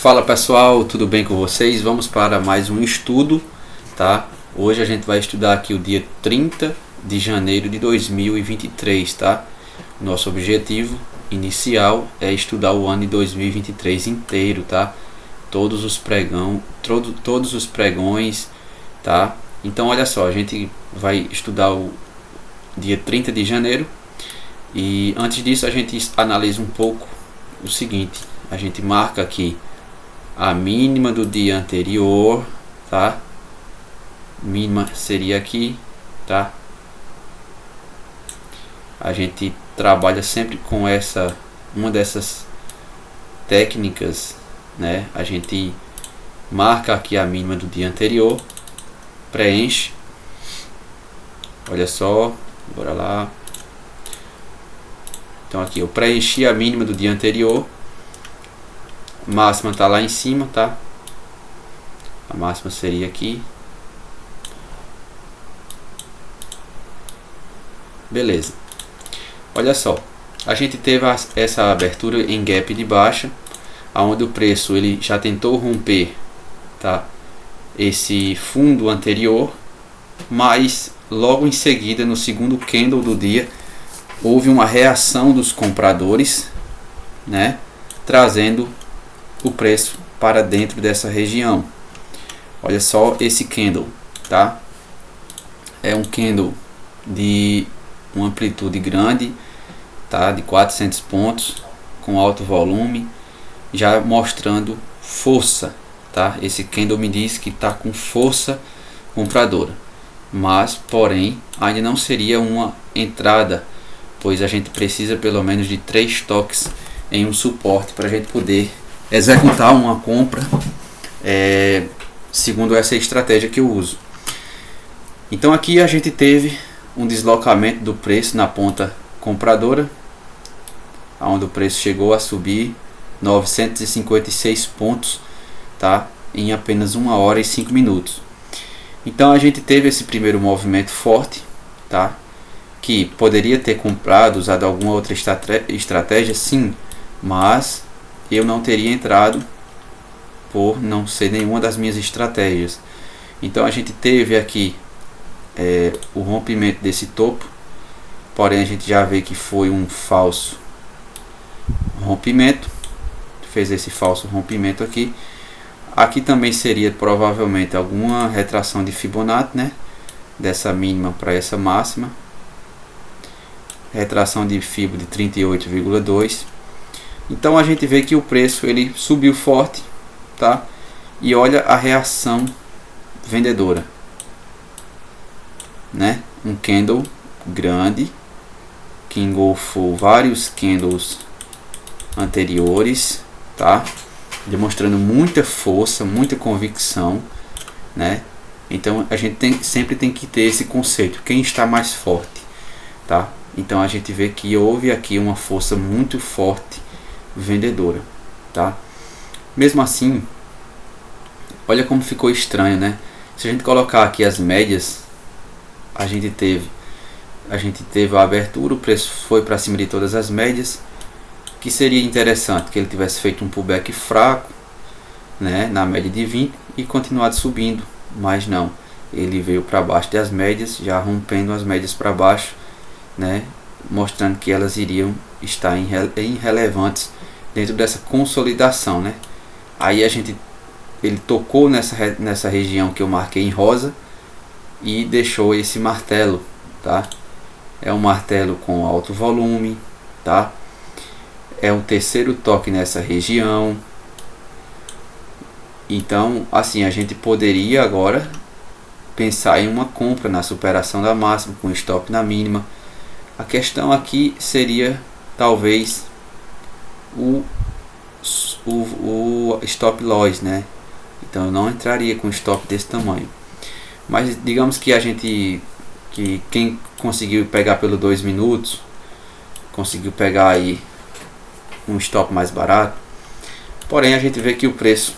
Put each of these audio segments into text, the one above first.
Fala pessoal, tudo bem com vocês? Vamos para mais um estudo, tá? Hoje a gente vai estudar aqui o dia 30 de janeiro de 2023, tá? Nosso objetivo inicial é estudar o ano de 2023 inteiro, tá? Todos os pregões, tá? Então olha só, a gente vai estudar o dia 30 de janeiro e antes disso a gente analisa um pouco o seguinte: a gente marca aqui a mínima do dia anterior, tá? Mínima seria aqui, tá? A gente trabalha sempre com uma dessas técnicas, né? A gente marca aqui a mínima do dia anterior, preenche. Olha só, bora lá. Então aqui eu preenchi a mínima do dia anterior. Máxima está lá em cima, tá? A máxima seria aqui. Beleza. Olha só, a gente teve essa abertura em gap de baixa, aonde o preço ele já tentou romper, tá? Esse fundo anterior, mas logo em seguida, no segundo candle do dia, houve uma reação dos compradores, né? Trazendo o preço para dentro dessa região. Olha só esse candle, tá? É um candle de uma amplitude grande, tá? De 400 pontos, com alto volume, já mostrando força, tá? Esse candle me diz que está com força compradora, mas porém ainda não seria uma entrada, pois a gente precisa pelo menos de 3 toques em um suporte para a gente poder executar uma compra segundo essa estratégia que eu uso. Então aqui a gente teve um deslocamento do preço na ponta compradora, onde o preço chegou a subir 956 pontos, tá? Em apenas 1 hora e 5 minutos. Então a gente teve esse primeiro movimento forte, tá? Que poderia ter comprado, usado alguma outra estratégia, sim, mas eu não teria entrado por não ser nenhuma das minhas estratégias. Então a gente teve aqui o rompimento desse topo, porém a gente já vê que foi um falso rompimento, fez esse falso rompimento aqui. Aqui também seria provavelmente alguma retração de Fibonacci, né? Dessa mínima para essa máxima, retração de Fibo de 38,2. Então a gente vê que o preço ele subiu forte, tá? E olha a reação vendedora, né? Um candle grande que engolfou vários candles anteriores, tá? Demonstrando muita força, muita convicção, né? Então a gente sempre tem que ter esse conceito: quem está mais forte, tá? Então a gente vê que houve aqui uma força muito forte vendedora, tá? Mesmo assim, olha como ficou estranho, né? Se a gente colocar aqui as médias, a gente teve a abertura, o preço foi para cima de todas as médias, que seria interessante que ele tivesse feito um pullback fraco, né, na média de 20 e continuado subindo, mas não, ele veio para baixo das médias, já rompendo as médias para baixo, né, mostrando que elas iriam estar irrelevantes dentro dessa consolidação, né? Aí ele tocou nessa região que eu marquei em rosa e deixou esse martelo, tá? É um martelo com alto volume, tá? É o terceiro toque nessa região. Então, assim, a gente poderia agora pensar em uma compra na superação da máxima com stop na mínima. A questão aqui seria talvez o stop loss, né? Então eu não entraria com stop desse tamanho. Mas digamos que quem conseguiu pegar pelo 2 minutos, conseguiu pegar aí um stop mais barato. Porém a gente vê que o preço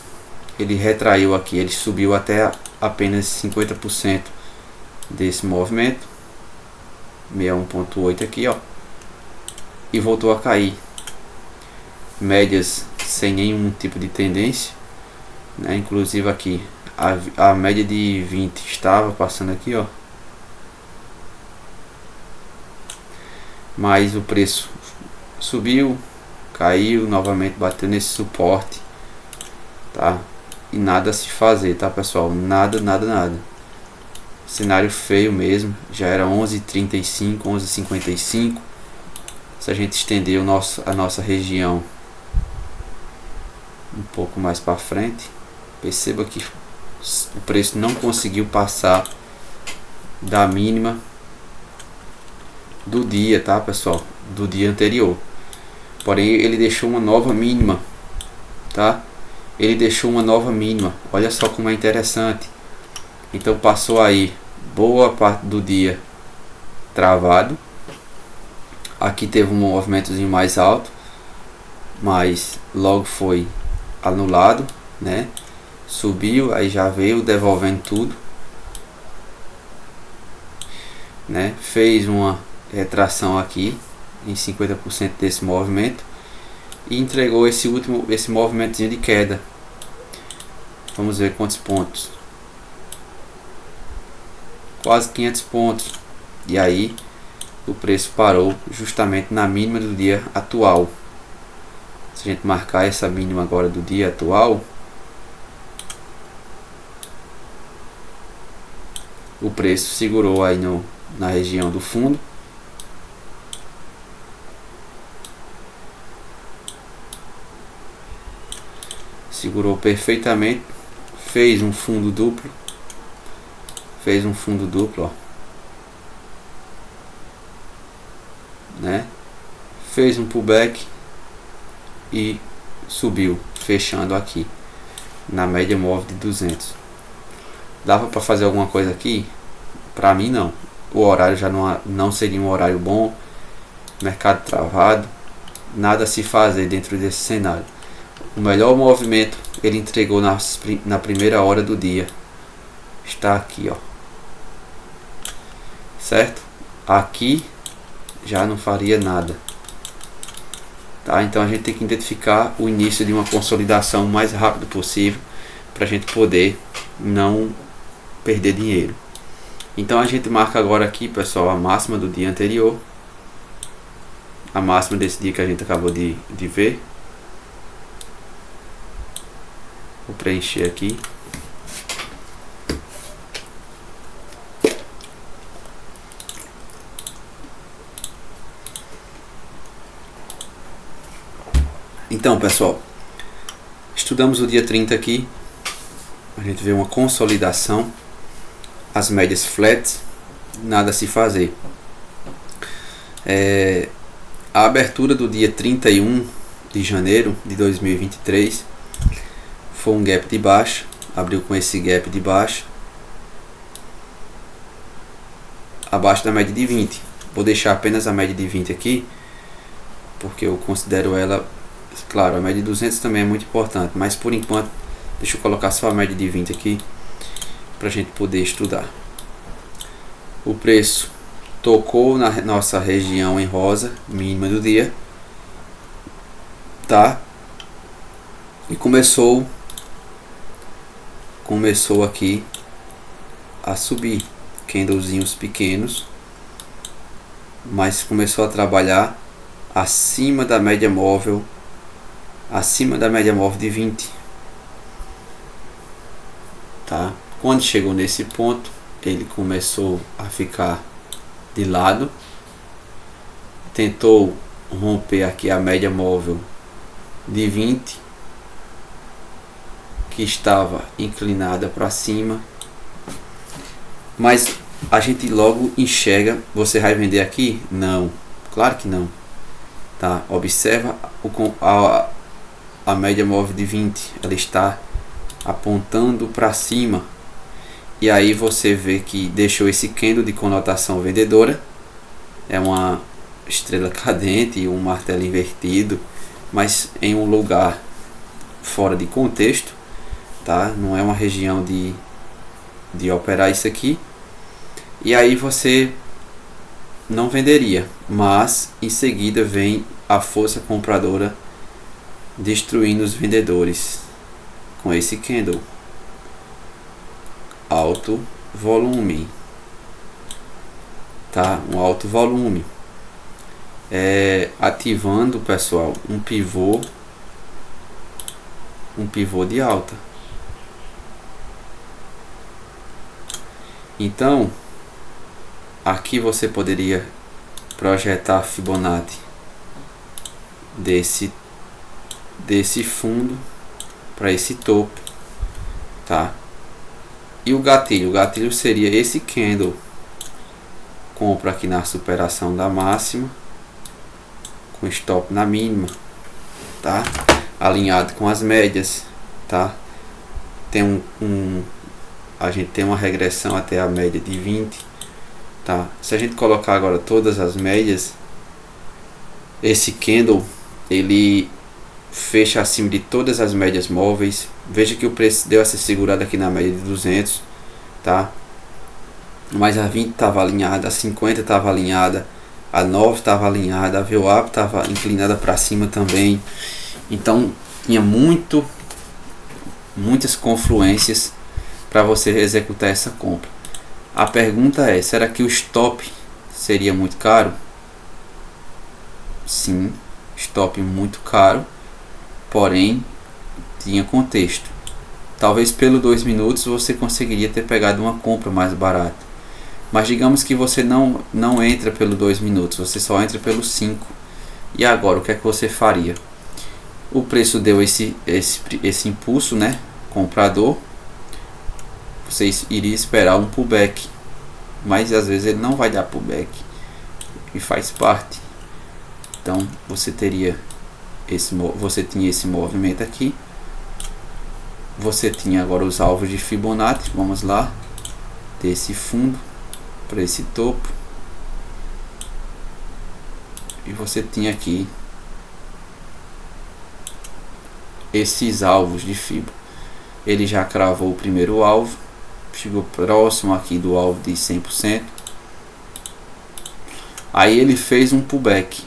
ele retraiu aqui, ele subiu até apenas 50% desse movimento, 61,8 aqui, ó, e voltou a cair. Médias sem nenhum tipo de tendência, né? Inclusive aqui a média de 20 estava passando aqui, ó, mas o preço subiu, caiu novamente, bateu nesse suporte, tá? E nada a se fazer, tá, pessoal? Nada. Cenário feio mesmo. Já era 11,35, 11,55. Se a gente estender a nossa região um pouco mais para frente, perceba que o preço não conseguiu passar da mínima do dia, tá, pessoal? Do dia anterior. Porém, ele deixou uma nova mínima, tá? Ele deixou uma nova mínima. Olha só como é interessante. Então passou aí boa parte do dia travado. Aqui teve um movimentozinho mais alto, mas logo foi anulado, né? Subiu, aí já veio devolvendo tudo, né? Fez uma retração aqui em 50% desse movimento e entregou esse movimentozinho de queda. Vamos ver quantos pontos. Quase 500 pontos. E aí o preço parou justamente na mínima do dia atual. Se a gente marcar essa mínima agora do dia atual, o preço segurou aí na região do fundo. Segurou perfeitamente, fez um fundo duplo, ó, né? Fez um pullback e subiu, fechando aqui na média móvel de 200. Dava para fazer alguma coisa aqui? Para mim não. O horário já não seria um horário bom, mercado travado, nada a se fazer dentro desse cenário. O melhor movimento ele entregou na primeira hora do dia. Está aqui, ó. Certo? Aqui já não faria nada. Tá? Então a gente tem que identificar o início de uma consolidação o mais rápido possível para a gente poder não perder dinheiro. Então a gente marca agora aqui, pessoal, a máxima do dia anterior. A máxima desse dia que a gente acabou de ver. Vou preencher aqui. Então, pessoal, estudamos o dia 30 aqui. A gente vê uma consolidação. As médias flats, nada a se fazer. A abertura do dia 31 de janeiro de 2023 foi um gap de baixa, abriu com esse gap de baixa abaixo da média de 20. Vou deixar apenas a média de 20 aqui, porque eu considero ela, claro, a média de 200 também é muito importante, mas por enquanto deixa eu colocar só a média de 20 aqui para a gente poder estudar. O preço tocou na nossa região em rosa, mínima do dia, tá? E começou aqui a subir, candlezinhos pequenos, mas começou a trabalhar acima da média móvel de 20, tá? Quando chegou nesse ponto, ele começou a ficar de lado, tentou romper aqui a média móvel de 20, que estava inclinada para cima, mas a gente logo enxerga. Você vai vender aqui? Não, claro que não, tá? Observa a média móvel de 20, ela está apontando para cima, e aí você vê que deixou esse candle de conotação vendedora, é uma estrela cadente e um martelo invertido, mas em um lugar fora de contexto, tá? Não é uma região de operar isso aqui, e aí você não venderia, mas em seguida vem a força compradora destruindo os vendedores, com esse candle, alto volume, tá? Um alto volume, ativando, pessoal, um pivô de alta. Então aqui você poderia projetar Fibonacci desse fundo para esse topo, tá? E o gatilho seria esse candle, compra aqui na superação da máxima, com stop na mínima, tá? Alinhado com as médias, tá? Tem a gente tem uma regressão até a média de 20, tá? Se a gente colocar agora todas as médias, esse candle ele fecha acima de todas as médias móveis. Veja que o preço deu essa segurada aqui na média de 200, tá? Mas a 20 estava alinhada, a 50 estava alinhada, a 9 estava alinhada, a VWAP estava inclinada para cima também. Então tinha muitas confluências para você executar essa compra. A pergunta é: será que o stop seria muito caro? Sim, stop muito caro, porém tinha contexto. Talvez pelo 2 minutos você conseguiria ter pegado uma compra mais barata, mas digamos que você não entra pelo 2 minutos, você só entra pelo 5. E agora o que é que você faria? O preço deu esse impulso, né, comprador. Você iria esperar um pullback, mas às vezes ele não vai dar pullback, e faz parte. Então você tinha esse movimento aqui, você tinha agora os alvos de Fibonacci, vamos lá, desse fundo para esse topo, e você tinha aqui esses alvos de Fibo. Ele já cravou o primeiro alvo, chegou próximo aqui do alvo de 100%. Aí ele fez um pullback,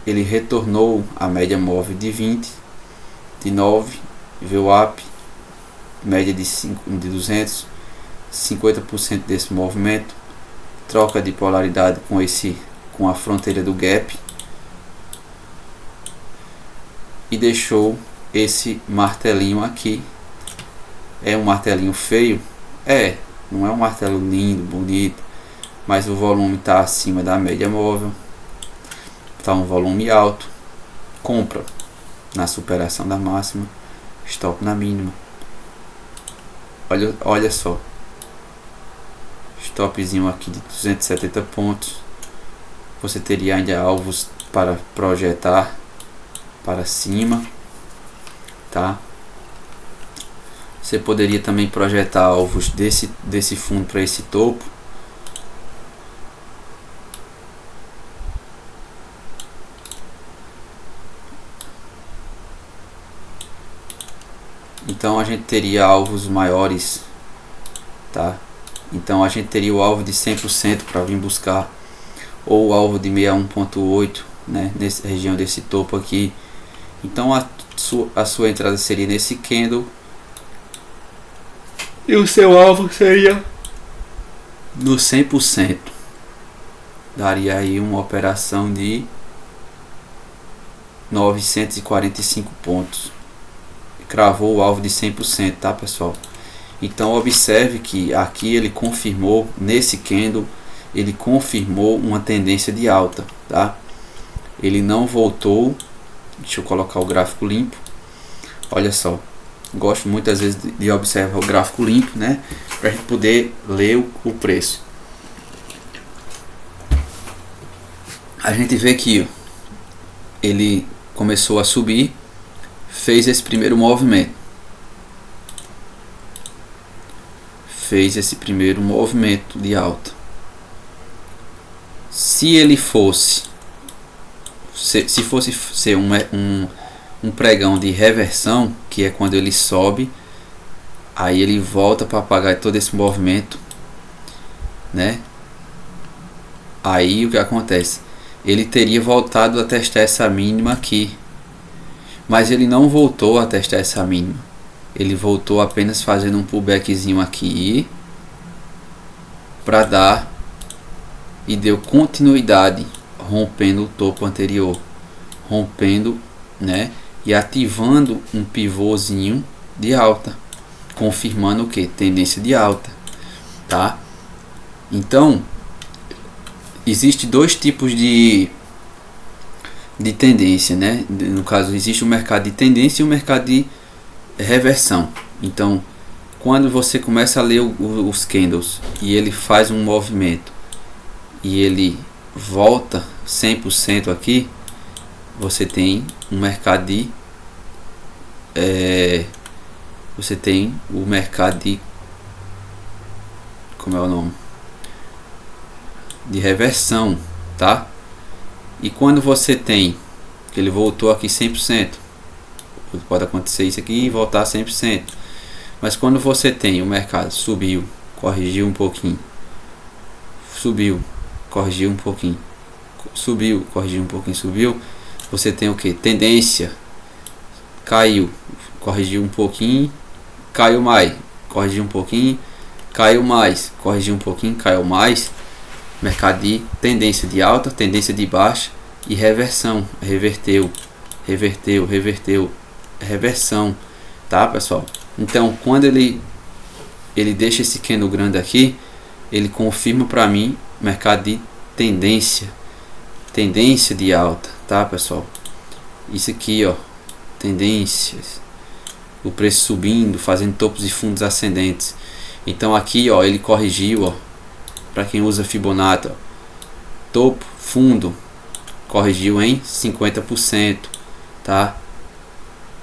ele retornou a média móvel de 20, de 9, VWAP, média de 200, 50% desse movimento, troca de polaridade com a fronteira do gap, e deixou esse martelinho aqui. É um martelinho feio? Não é um martelo lindo, bonito, mas o volume está acima da média móvel, está um volume alto. Compra na superação da máxima, stop na mínima. Olha só, stopzinho aqui de 270 pontos. Você teria ainda alvos para projetar para cima, tá? Você poderia também projetar alvos desse fundo para esse topo. Então a gente teria alvos maiores, tá? Então a gente teria o alvo de 100% para vir buscar, ou o alvo de 61.8, né, nessa região desse topo aqui. Então a sua entrada seria nesse candle, e o seu alvo seria no 100%. Daria aí uma operação de 945 pontos. Cravou o alvo de 100%, tá, pessoal? Então observe que aqui ele confirmou, nesse candle, ele confirmou uma tendência de alta, tá? Ele não voltou. Deixa eu colocar o gráfico limpo. Olha só, gosto muitas vezes de observar o gráfico limpo, né, para a gente poder ler o preço. A gente vê que ele começou a subir, fez esse primeiro movimento, de alta. Se ele fosse ser um pregão de reversão, que é quando ele sobe, aí ele volta para apagar todo esse movimento, né? Aí o que acontece? Ele teria voltado a testar essa mínima aqui, mas ele não voltou a testar essa mínima. ele voltou apenas fazendo um pullbackzinho aqui para dar e deu continuidade, rompendo o topo anterior, rompendo, né, e ativando um pivôzinho de alta, confirmando o que? Tendência de alta, tá? Então existe dois tipos de tendência, né? No caso, existe o mercado de tendência e o mercado de reversão. Então, quando você começa a ler os candles e ele faz um movimento e ele volta 100% aqui, você tem um mercado de você tem o mercado de, como é o nome, de reversão, tá? E quando você tem que ele voltou aqui 100%, pode acontecer isso aqui e voltar 100%. Mas quando você tem o mercado subiu, corrigiu um pouquinho, subiu, corrigiu um pouquinho, subiu, corrigiu um pouquinho, subiu, você tem o que? Tendência, caiu, corrigiu um pouquinho, caiu mais, corrigiu um pouquinho, caiu mais, corrigiu um pouquinho, caiu mais. Mercado de tendência de alta, tendência de baixa e reversão, reverteu, reverteu, reverteu, reversão, tá, pessoal? Então, quando ele deixa esse candle grande aqui, ele confirma para mim mercado de tendência, tendência de alta, tá, pessoal? Isso aqui, ó, tendências, o preço subindo, fazendo topos e fundos ascendentes. Então aqui, ó, ele corrigiu, ó, para quem usa Fibonacci, ó, topo, fundo, corrigiu em 50%, tá?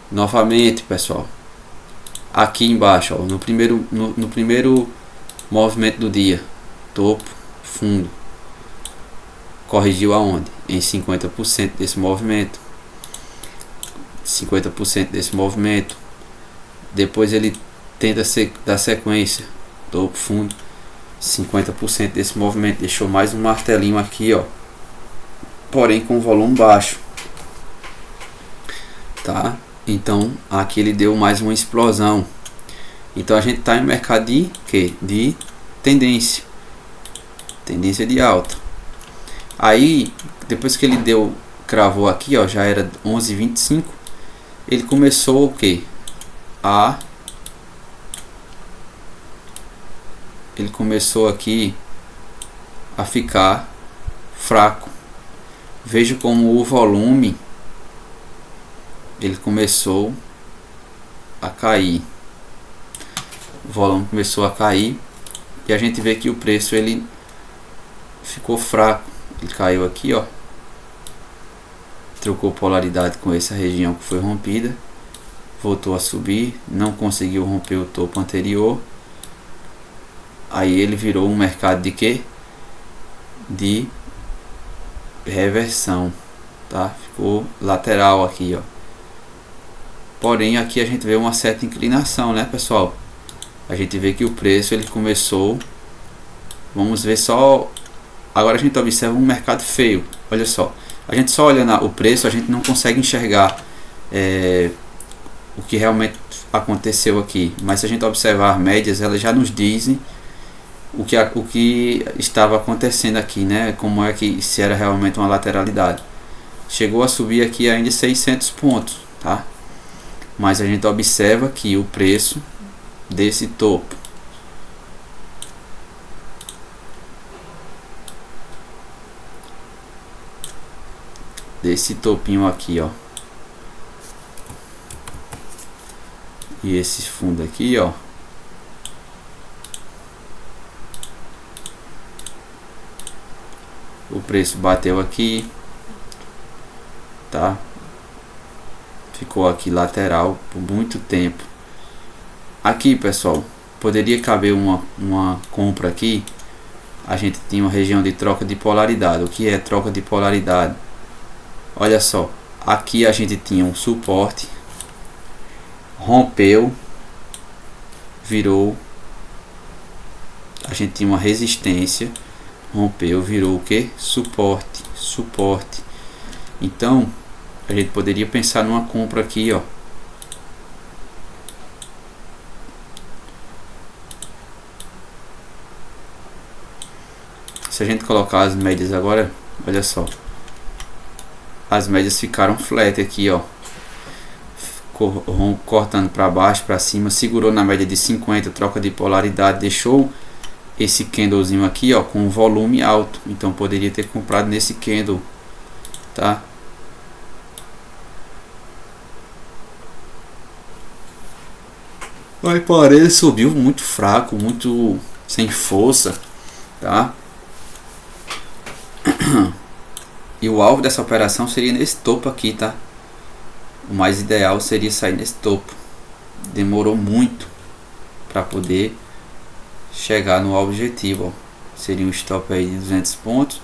Novamente, pessoal, aqui embaixo, ó, no primeiro movimento do dia, topo, fundo, corrigiu aonde? Em 50% desse movimento, 50% desse movimento. Depois ele tenta dar sequência, topo, fundo, 50% desse movimento, deixou mais um martelinho aqui, ó, porém com volume baixo, tá? Então aqui ele deu mais uma explosão. Então a gente tá em mercado de quê? De tendência, tendência de alta. Aí depois que ele deu, cravou aqui, ó, já era 11h25, ele começou o que? Ele começou aqui a ficar fraco. Veja como o volume ele começou a cair. O volume começou a cair e a gente vê que o preço ele ficou fraco. Ele caiu aqui, ó, trocou polaridade com essa região que foi rompida, voltou a subir, não conseguiu romper o topo anterior. Aí ele virou um mercado de quê? De reversão, tá? Ficou lateral aqui, ó. Porém aqui a gente vê uma certa inclinação, né, pessoal? A gente vê que o preço ele começou, vamos ver só, agora a gente observa um mercado feio. Olha só, a gente só olhando o preço a gente não consegue enxergar o que realmente aconteceu aqui, mas se a gente observar as médias, elas já nos dizem o que estava acontecendo aqui, né? Como é que, se era realmente uma lateralidade. Chegou a subir aqui ainda 600 pontos, tá? Mas a gente observa que o preço desse topo desse topinho aqui, ó, e esse fundo aqui, ó, o preço bateu aqui, tá? Ficou aqui lateral por muito tempo. Aqui, pessoal, poderia caber uma compra aqui. A gente tinha uma região de troca de polaridade. O que é troca de polaridade? Olha só, aqui a gente tinha um suporte, rompeu, virou, a gente tinha uma resistência, rompeu, virou o que? Suporte, suporte. Então a gente poderia pensar numa compra aqui, ó, Se a gente colocar as médias agora, olha só, as médias ficaram flat aqui, ó, cortando para baixo, para cima, segurou na média de 50, troca de polaridade, deixou esse candlezinho aqui, ó, com volume alto. Então poderia ter comprado nesse candle, tá? Mas porém ele subiu muito fraco, muito sem força, tá? E o alvo dessa operação seria nesse topo aqui, tá? O mais ideal seria sair nesse topo. Demorou muito para poder chegar no objetivo, ó. Seria um stop aí de 200 pontos.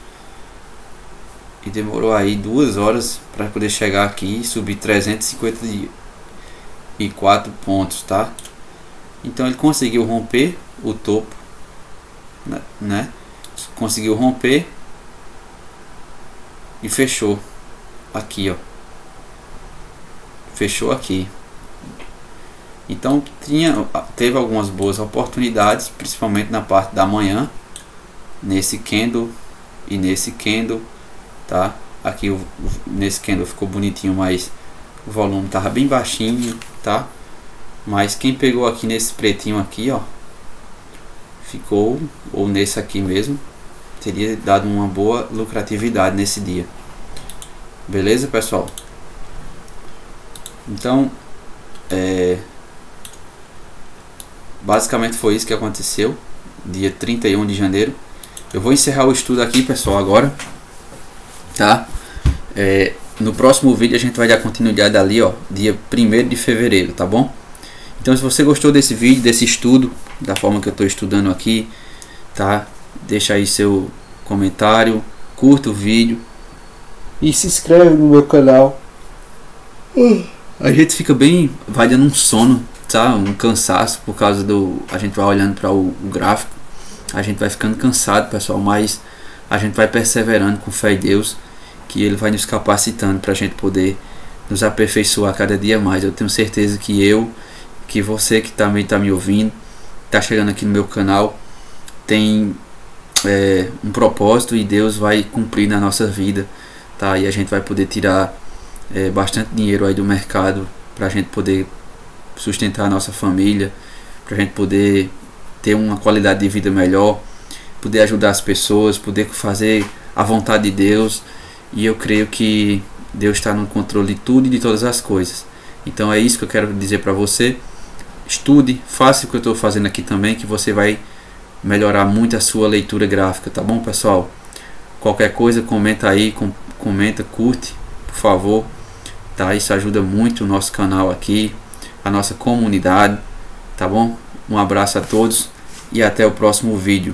E demorou aí 2 horas para poder chegar aqui e subir 354 pontos, tá? Então ele conseguiu romper o topo, né? Conseguiu romper e fechou aqui, ó. Fechou aqui. Então teve algumas boas oportunidades, principalmente na parte da manhã, nesse candle e nesse candle, tá? Aqui nesse candle ficou bonitinho, mas o volume tava bem baixinho, tá? Mas quem pegou aqui nesse pretinho aqui, ó, ficou, ou nesse aqui mesmo, teria dado uma boa lucratividade nesse dia. Beleza, pessoal? Então, basicamente foi isso que aconteceu dia 31 de janeiro. Eu vou encerrar o estudo aqui, pessoal, agora, tá? No próximo vídeo a gente vai dar continuidade ali, ó, dia 1º de fevereiro, tá bom? Então, se você gostou desse vídeo, desse estudo, da forma que eu estou estudando aqui, tá? Deixa aí seu comentário, curta o vídeo e se inscreve no meu canal. A gente fica bem, vai dando um sono, tá? Um cansaço por causa a gente vai olhando para o gráfico, a gente vai ficando cansado, pessoal, mas a gente vai perseverando com fé em Deus, que Ele vai nos capacitando para a gente poder nos aperfeiçoar cada dia mais. Eu tenho certeza que você que também está me ouvindo, está chegando aqui no meu canal, tem um propósito e Deus vai cumprir na nossa vida, tá? E a gente vai poder tirar bastante dinheiro aí do mercado para a gente poder sustentar a nossa família, para a gente poder ter uma qualidade de vida melhor, poder ajudar as pessoas, poder fazer a vontade de Deus. E eu creio que Deus está no controle de tudo e de todas as coisas. Então é isso que eu quero dizer para você. Estude, faça o que eu estou fazendo aqui também, que você vai melhorar muito a sua leitura gráfica, tá bom, pessoal? Qualquer coisa, comenta aí, comenta, curte, por favor, tá? Isso ajuda muito o nosso canal aqui, a nossa comunidade, tá bom? Um abraço a todos e até o próximo vídeo.